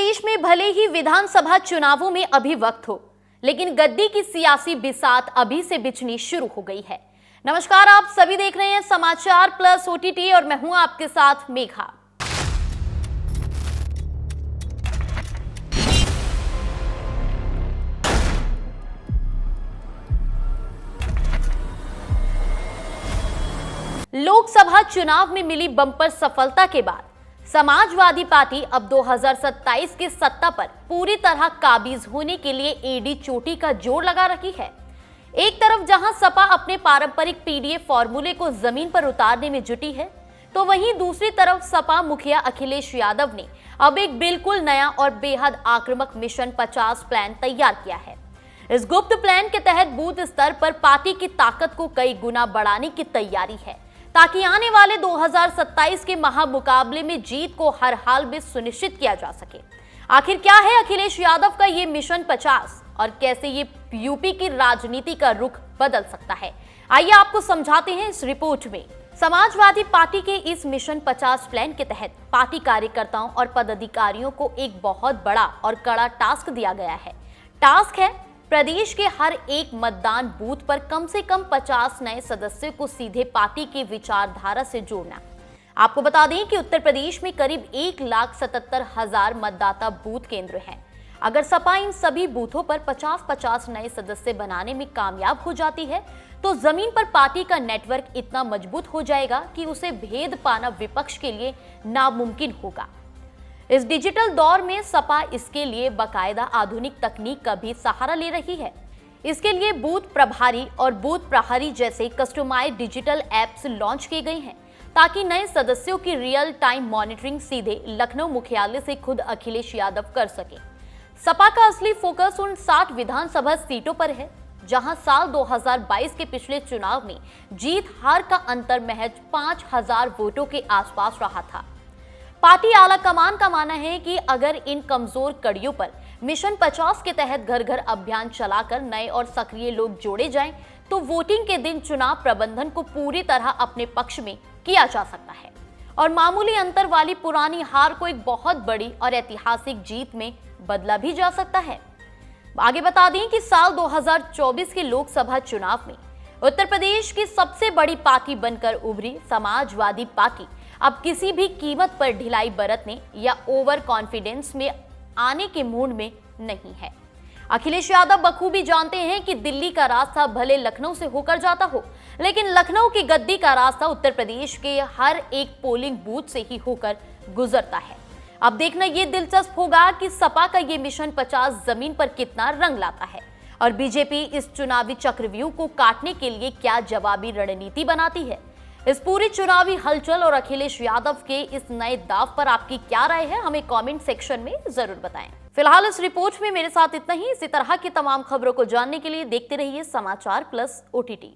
प्रदेश में भले ही विधानसभा चुनावों में अभी वक्त हो, लेकिन गद्दी की सियासी बिसात अभी से बिछनी शुरू हो गई है। नमस्कार, आप सभी देख रहे हैं समाचार प्लस ओटीटी और मैं हूं आपके साथ मेघा। लोकसभा चुनाव में मिली बम्पर सफलता के बाद समाजवादी पार्टी अब 2027 की सत्ता पर पूरी तरह काबिज होने के लिए एडी चोटी का जोर लगा रही है। एक तरफ जहां सपा अपने पारंपरिक पीडीए फॉर्मूले को जमीन पर उतारने में जुटी है, तो वहीं दूसरी तरफ सपा मुखिया अखिलेश यादव ने अब एक बिल्कुल नया और बेहद आक्रामक मिशन 50 प्लान तैयार किया है। इस गुप्त प्लान के तहत बूथ स्तर पर पार्टी की ताकत को कई गुना बढ़ाने की तैयारी है, ताकि आने वाले 2027 के महामुकाबले में जीत को हर हाल में सुनिश्चित किया जा सके। आखिर क्या है अखिलेश यादव का ये मिशन 50 और कैसे ये यूपी की राजनीति का रुख बदल सकता है, आइए आपको समझाते हैं इस रिपोर्ट में। समाजवादी पार्टी के इस मिशन 50 प्लान के तहत पार्टी कार्यकर्ताओं और पदाधिकारियों को एक बहुत बड़ा और कड़ा टास्क दिया गया है। टास्क है प्रदेश के हर एक मतदान बूथ पर कम से कम 50 नए सदस्यों को सीधे पार्टी की विचारधारा से जोड़ना। आपको बता दें कि उत्तर प्रदेश में करीब 1,77,000 मतदाता बूथ केंद्र हैं। अगर सपा इन सभी बूथों पर 50-50 नए सदस्य बनाने में कामयाब हो जाती है, तो जमीन पर पार्टी का नेटवर्क इतना मजबूत हो जाएगा कि उसे भेद पाना विपक्ष के लिए नामुमकिन होगा। इस डिजिटल दौर में सपा इसके लिए बाकायदा आधुनिक तकनीक का भी सहारा ले रही है। इसके लिए बूथ प्रभारी और बूथ प्रहरी जैसे कस्टमाइज्ड डिजिटल एप्स लॉन्च किए गए हैं, ताकि नए सदस्यों की रियल टाइम मॉनिटरिंग सीधे लखनऊ मुख्यालय से खुद अखिलेश यादव कर सके। सपा का असली फोकस उन 60 विधानसभा सीटों पर है, जहां साल 2022 के पिछले चुनाव में जीत हार का अंतर महज 5,000 वोटों के आसपास रहा था। पार्टी आला कमान का मानना है कि अगर इन कमजोर कड़ियों पर मिशन 50 के तहत घर घर अभियान चलाकर नए और सक्रिय लोग जोड़े जाएं, तो वोटिंग के दिन चुनाव प्रबंधन को पूरी तरह अपने पक्ष में किया जा सकता है और मामूली अंतर वाली पुरानी हार को एक बहुत बड़ी और ऐतिहासिक जीत में बदला भी जा सकता है। आगे बता दें कि साल 2024 के लोकसभा चुनाव में उत्तर प्रदेश की सबसे बड़ी पार्टी बनकर उभरी समाजवादी पार्टी अब किसी भी कीमत पर ढिलाई बरतने या ओवर कॉन्फिडेंस में आने के मूड में नहीं है। अखिलेश यादव बखूबी जानते हैं कि दिल्ली का रास्ता भले लखनऊ से होकर जाता हो, लेकिन लखनऊ की गद्दी का रास्ता उत्तर प्रदेश के हर एक पोलिंग बूथ से ही होकर गुजरता है। अब देखना ये दिलचस्प होगा कि सपा का ये मिशन 50 जमीन पर कितना रंग लाता है और बीजेपी इस चुनावी चक्रव्यूह को काटने के लिए क्या जवाबी रणनीति बनाती है। इस पूरी चुनावी हलचल और अखिलेश यादव के इस नए दाव पर आपकी क्या राय है, हमें कमेंट सेक्शन में जरूर बताएं। फिलहाल इस रिपोर्ट में मेरे साथ इतना ही। इसी तरह की तमाम खबरों को जानने के लिए देखते रहिए समाचार प्लस ओटीटी।